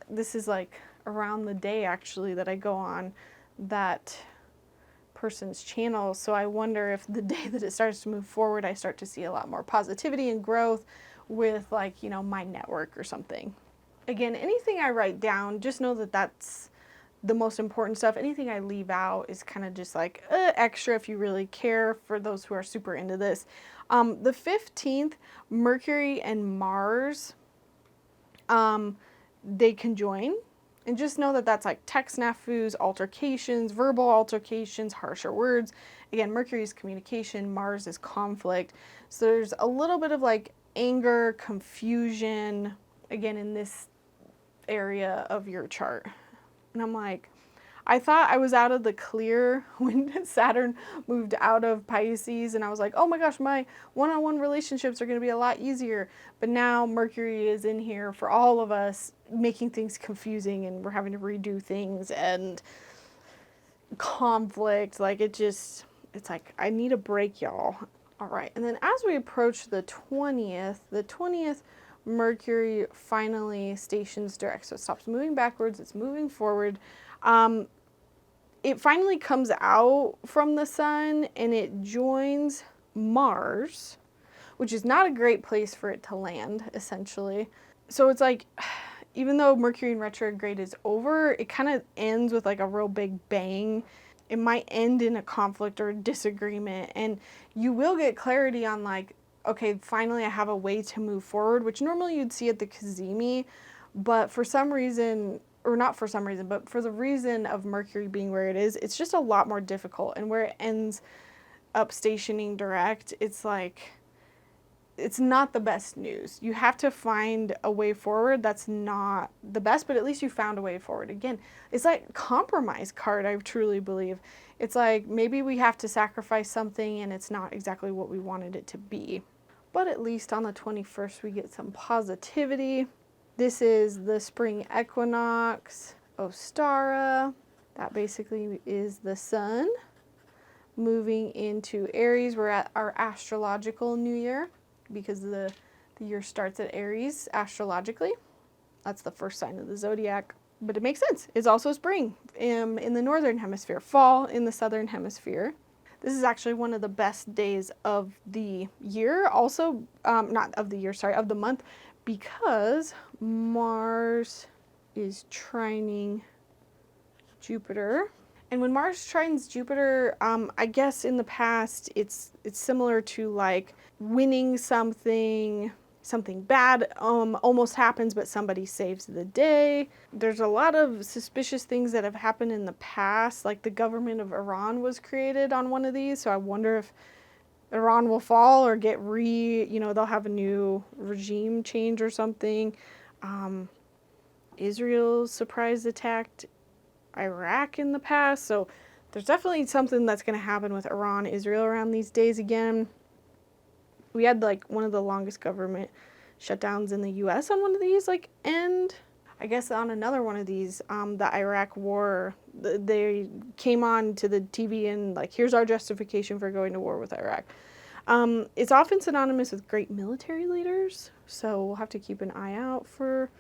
this is like around the day actually that I go on that person's channel. So I wonder if the day that it starts to move forward, I start to see a lot more positivity and growth with, like, you know, my network or something. Again, anything I write down, just know that that's the most important stuff. Anything I leave out is kind of just like extra if you really care, for those who are super into this. The 15th, Mercury and Mars, they conjoin And just know that that's like tech snafus, altercations, verbal altercations, harsher words. Again, Mercury is communication, Mars is conflict. So there's a little bit of like anger, confusion, again, in this area of your chart. And I'm like, I thought I was out of the clear when Saturn moved out of Pisces, and I was like, oh my gosh, my one-on-one relationships are going to be a lot easier. But now Mercury is in here for all of us, making things confusing, and we're having to redo things and conflict. Like it's like, I need a break, y'all. All right. And then as we approach the 20th, Mercury finally stations direct. So it stops moving backwards, it's moving forward. It finally comes out from the sun and it joins Mars, which is not a great place for it to land, essentially. So it's like, even though Mercury in retrograde is over, it kind of ends with like a real big bang. It might end in a conflict or a disagreement, and you will get clarity on like, okay, finally I have a way to move forward, which normally you'd see at the Cazimi, but for some reason, or not for some reason, but for the reason of Mercury being where it is, it's just a lot more difficult. And where it ends up stationing direct, it's like, it's not the best news. You have to find a way forward that's not the best, but at least you found a way forward. Again, it's like compromise card, I truly believe. It's like maybe we have to sacrifice something and it's not exactly what we wanted it to be. But at least on the 21st, we get some positivity. This is the spring equinox, Ostara. That basically is the sun moving into Aries. We're at our astrological new year because the year starts at Aries astrologically. That's the first sign of the zodiac. But it makes sense. It's also spring in the northern hemisphere, fall in the southern hemisphere. This is actually one of the best days of the year. Also, not of the year, sorry, of the month, because Mars is trining Jupiter. And when Mars trines Jupiter, I guess in the past, it's similar to like winning something bad almost happens, but somebody saves the day. There's a lot of suspicious things that have happened in the past, like the government of Iran was created on one of these, so I wonder if Iran will fall or get they'll have a new regime change or something. Israel surprise attacked Iraq in the past, so there's definitely something that's going to happen with Iran, Israel around these days again. We had like one of the longest government shutdowns in the US on one of these, and I guess on another one of these, the Iraq war, they came on to the TV and like, here's our justification for going to war with Iraq. It's often synonymous with great military leaders, so we'll have to keep an eye out for,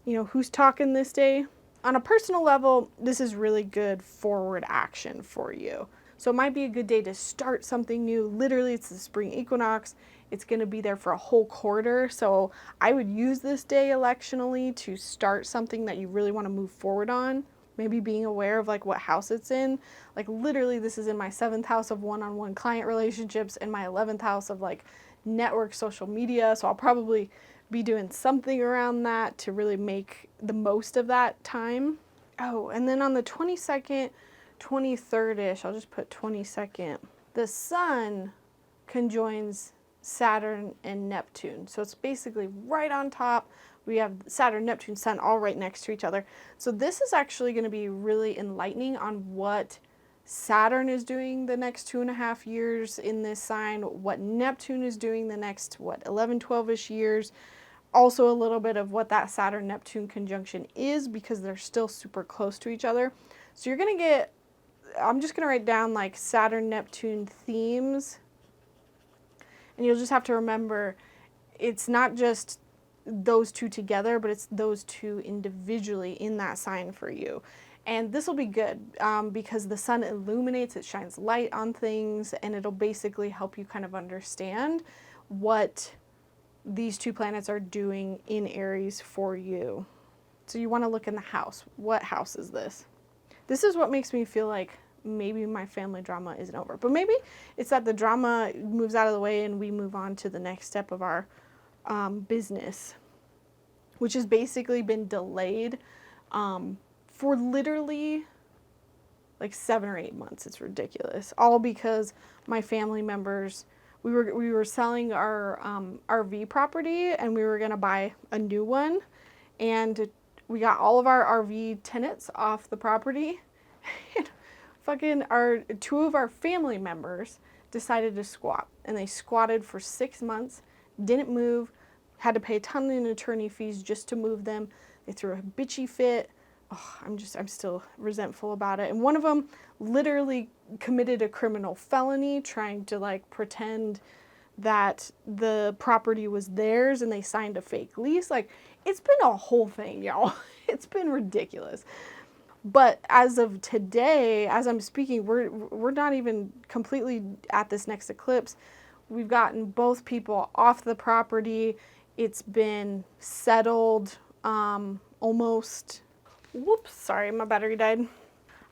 who's talking this day. On a personal level, this is really good forward action for you. So it might be a good day to start something new. Literally, it's the spring equinox. It's going to be there for a whole quarter. So I would use this day electionally to start something that you really want to move forward on. Maybe being aware of like what house it's in. Like literally, this is in my 7th house of one-on-one client relationships and my 11th house of like network social media. So I'll probably be doing something around that to really make the most of that time. Oh, and then on the 22nd, 23rd-ish, I'll just put 22nd, the sun conjoins Saturn and Neptune. So it's basically right on top. We have Saturn, Neptune, Sun all right next to each other. So this is actually going to be really enlightening on what Saturn is doing the next 2.5 years in this sign, what Neptune is doing the next, 11, 12-ish years. Also a little bit of what that Saturn-Neptune conjunction is because they're still super close to each other. So you're going to get, I'm just going to write down like Saturn-Neptune themes. And you'll just have to remember, it's not just those two together, but it's those two individually in that sign for you. And this will be good because the sun illuminates, it shines light on things, and it'll basically help you kind of understand what these two planets are doing in Aries for you. So you want to look in the house. What house is this? This is what makes me feel like maybe my family drama isn't over. But maybe it's that the drama moves out of the way and we move on to the next step of our business, which has basically been delayed for literally like 7 or 8 months. It's ridiculous. All because my family members, we were selling our RV property, and we were gonna buy a new one, and we got all of our RV tenants off the property. And fucking two of our family members decided to squat, and they squatted for 6 months, didn't move, had to pay a ton in attorney fees just to move them. They threw a bitchy fit. Oh, I'm still resentful about it. And one of them literally committed a criminal felony trying to like pretend that the property was theirs and they signed a fake lease. Like, it's been a whole thing, y'all. It's been ridiculous. But as of today, as I'm speaking, we're not even completely at this next eclipse. We've gotten both people off the property. It's been settled, almost. Whoops, sorry, my battery died.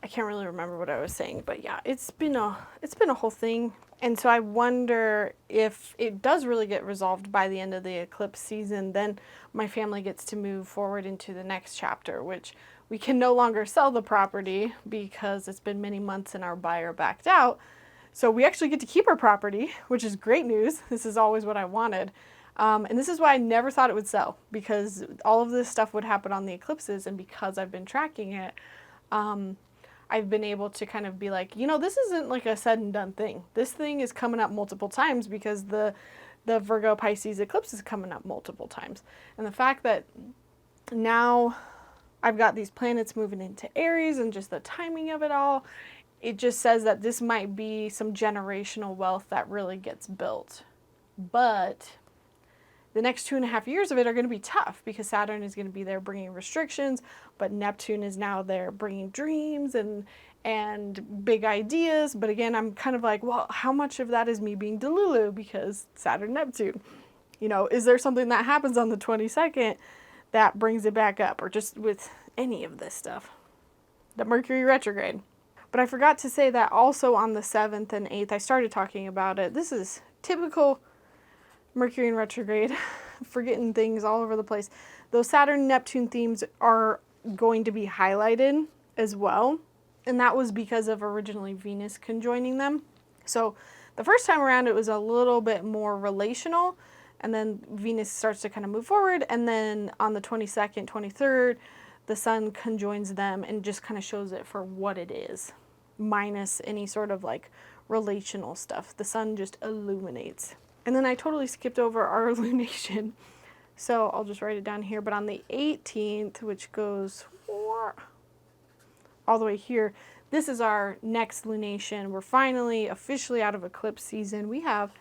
I can't really remember what I was saying, but yeah, it's been a whole thing. And so I wonder if it does really get resolved by the end of the eclipse season, then my family gets to move forward into the next chapter, which we can no longer sell the property because it's been many months and our buyer backed out. So we actually get to keep our property, which is great news. This is always what I wanted. And this is why I never thought it would sell, because all of this stuff would happen on the eclipses, and because I've been tracking it, I've been able to kind of be like, this isn't like a said and done thing. This thing is coming up multiple times because the Virgo Pisces eclipse is coming up multiple times. And the fact that now I've got these planets moving into Aries and just the timing of it all, it just says that this might be some generational wealth that really gets built. But the next 2.5 years of it are going to be tough because Saturn is going to be there bringing restrictions, but Neptune is now there bringing dreams and big ideas. But again, I'm kind of like, well, how much of that is me being Delulu because Saturn, Neptune? Is there something that happens on the 22nd that brings it back up, or just with any of this stuff? The Mercury retrograde. But I forgot to say that also on the 7th and 8th, I started talking about it. This is typical Mercury in retrograde, forgetting things all over the place. Those Saturn-Neptune themes are going to be highlighted as well. And that was because of originally Venus conjoining them. So the first time around, it was a little bit more relational. And then Venus starts to kind of move forward. And then on the 22nd, 23rd, the Sun conjoins them and just kind of shows it for what it is, minus any sort of like relational stuff. The Sun just illuminates. And then I totally skipped over our lunation. So I'll just write it down here. But on the 18th, which goes all the way here, this is our next lunation. We're finally officially out of eclipse season. We have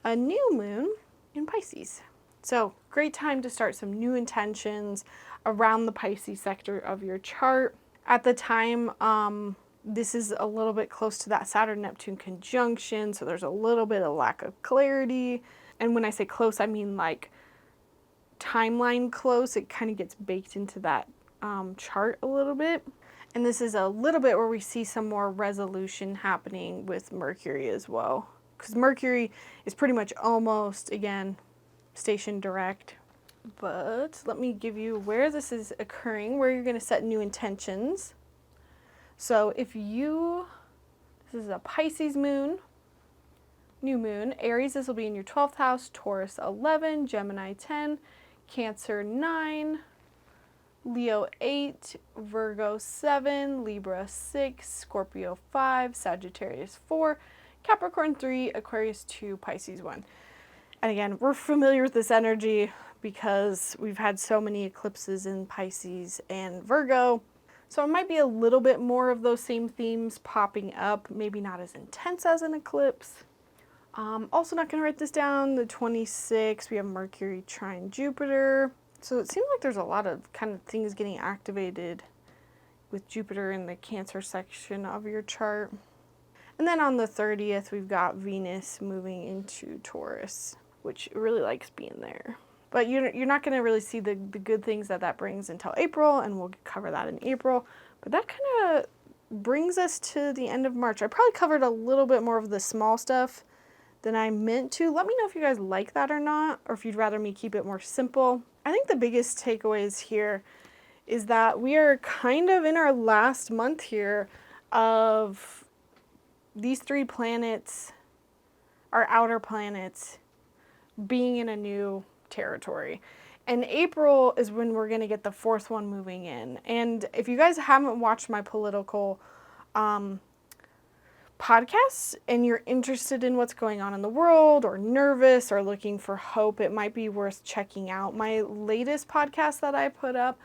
a new moon in Pisces. So great time to start some new intentions around the Pisces sector of your chart. At the time, this is a little bit close to that Saturn-Neptune conjunction, so there's a little bit of lack of clarity. And when I say close, I mean like timeline close. It kind of gets baked into that chart a little bit. And this is a little bit where we see some more resolution happening with Mercury as well. Because Mercury is pretty much almost, again, station direct. But let me give you where this is occurring, where you're going to set new intentions. So this is a Pisces moon, new moon. Aries, this will be in your 12th house. Taurus 11, Gemini 10, Cancer 9, Leo 8, Virgo 7, Libra 6, Scorpio 5, Sagittarius 4, Capricorn 3, Aquarius 2, Pisces 1. And again, we're familiar with this energy because we've had so many eclipses in Pisces and Virgo. So it might be a little bit more of those same themes popping up, maybe not as intense as an eclipse. Also not going to write this down. The 26th, we have Mercury trine Jupiter. So it seems like there's a lot of kind of things getting activated with Jupiter in the Cancer section of your chart. And then on the 30th, we've got Venus moving into Taurus, which really likes being there. But you're not going to really see the good things that brings until April, and we'll cover that in April. But that kind of brings us to the end of March. I probably covered a little bit more of the small stuff than I meant to. Let me know if you guys like that or not, or if you'd rather me keep it more simple. I think the biggest takeaways here is that we are kind of in our last month here of these 3 planets, our outer planets, being in a new territory. And April is when we're going to get the 4th one moving in. And if you guys haven't watched my political podcasts and you're interested in what's going on in the world, or nervous, or looking for hope, it might be worth checking out my latest podcast that I put up.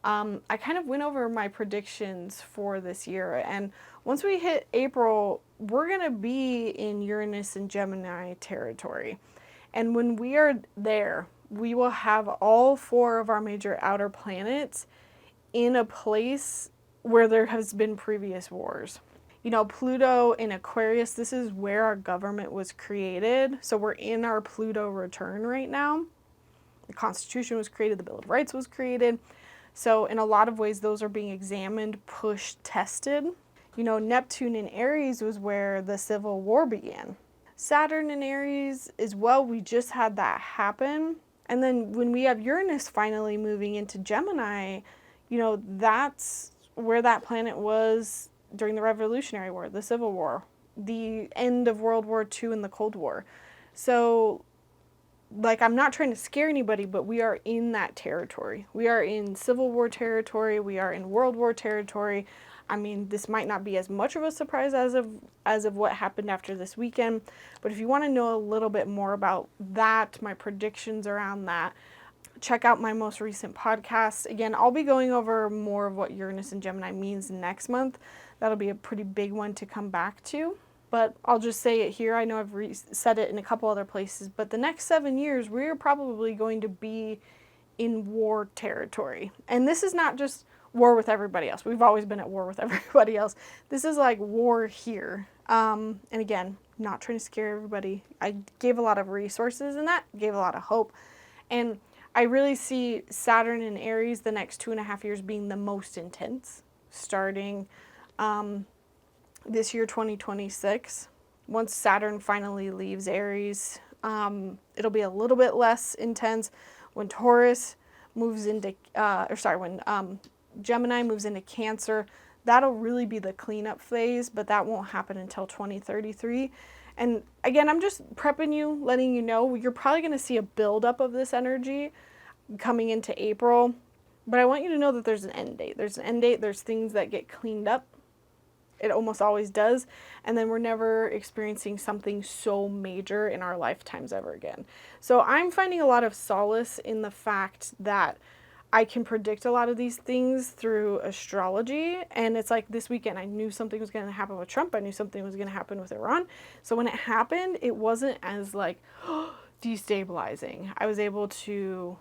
I kind of went over my predictions for this year, and once we hit April, we're going to be in Uranus and Gemini territory. And when we are there, we will have all 4 of our major outer planets in a place where there has been previous wars. You know, Pluto in Aquarius, this is where our government was created. So we're in our Pluto return right now. The Constitution was created, the Bill of Rights was created. So in a lot of ways, those are being examined, pushed, tested. You know, Neptune in Aries was where the Civil War began. Saturn in Aries as well, we just had that happen. And then when we have Uranus finally moving into Gemini, you know, that's where that planet was during the Revolutionary War, the Civil War, the end of World War II and the Cold War. So, like, I'm not trying to scare anybody, but we are in that territory. We are in Civil War territory. We are in World War territory. I mean, this might not be as much of a surprise as of what happened after this weekend, but if you want to know a little bit more about that, my predictions around that, check out my most recent podcast. Again, I'll be going over more of what Uranus and Gemini means next month. That'll be a pretty big one to come back to. But I'll just say it here. I know I've said it in a couple other places, but the next 7 years, we're probably going to be in war territory. And this is not just war with everybody else. We've always been at war with everybody else. This is like war here. And again, not trying to scare everybody. I gave a lot of resources in that, gave a lot of hope. And I really see Saturn in Aries the next 2.5 years being the most intense, starting this year, 2026. Once Saturn finally leaves Aries, it'll be a little bit less intense. When Taurus moves into, when Gemini moves into Cancer, that'll really be the cleanup phase, but that won't happen until 2033. And again, I'm just prepping you, letting you know, you're probably going to see a buildup of this energy coming into April, but I want you to know that there's an end date. There's an end date. There's things that get cleaned up. It almost always does. And then we're never experiencing something so major in our lifetimes ever again. So I'm finding a lot of solace in the fact that I can predict a lot of these things through astrology. And it's like this weekend, I knew something was going to happen with Trump. I knew something was going to happen with Iran. So when it happened, it wasn't as like destabilizing. I was able to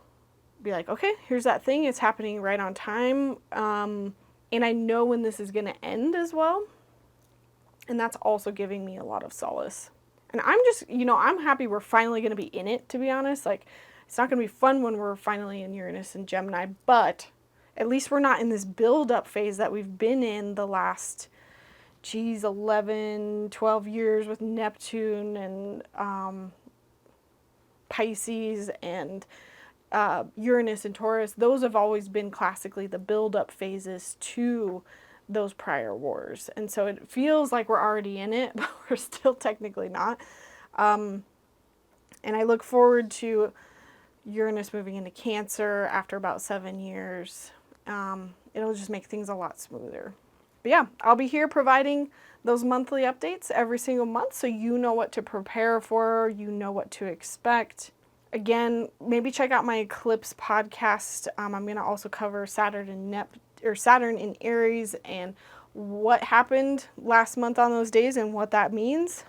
be like, okay, here's that thing. It's happening right on time. And I know when this is going to end as well. And that's also giving me a lot of solace. And I'm just, I'm happy we're finally going to be in it, to be honest. Like, it's not going to be fun when we're finally in Uranus and Gemini, but at least we're not in this build-up phase that we've been in the last, 11, 12 years with Neptune and Pisces and Uranus and Taurus. Those have always been classically the build-up phases to those prior wars. And so it feels like we're already in it, but we're still technically not. And I look forward to Uranus moving into Cancer after about 7 years. It'll just make things a lot smoother. But yeah, I'll be here providing those monthly updates every single month so you know what to prepare for, you know what to expect. Again, maybe check out my Eclipse podcast. I'm going to also cover Saturn in Aries and what happened last month on those days and what that means.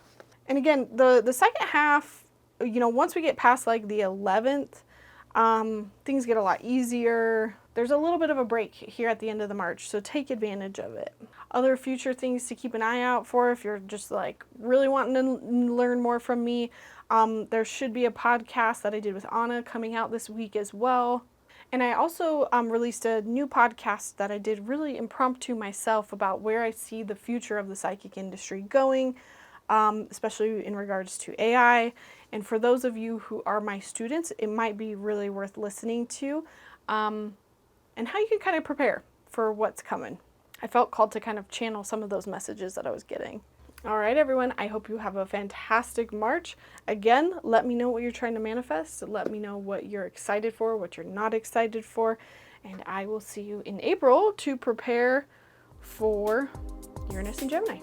And again, the second half, once we get past like the 11th, things get a lot easier. There's a little bit of a break here at the end of the March, so take advantage of it. Other future things to keep an eye out for if you're just like really wanting to learn more from me. There should be a podcast that I did with Anna coming out this week as well. And I also released a new podcast that I did really impromptu myself about where I see the future of the psychic industry going, especially in regards to AI. And for those of you who are my students, it might be really worth listening to. and how you can kind of prepare for what's coming. I felt called to kind of channel some of those messages that I was getting. All right, everyone, I hope you have a fantastic March. Again, let me know what you're trying to manifest. Let me know what you're excited for, what you're not excited for, and I will see you in April to prepare for Uranus and Gemini.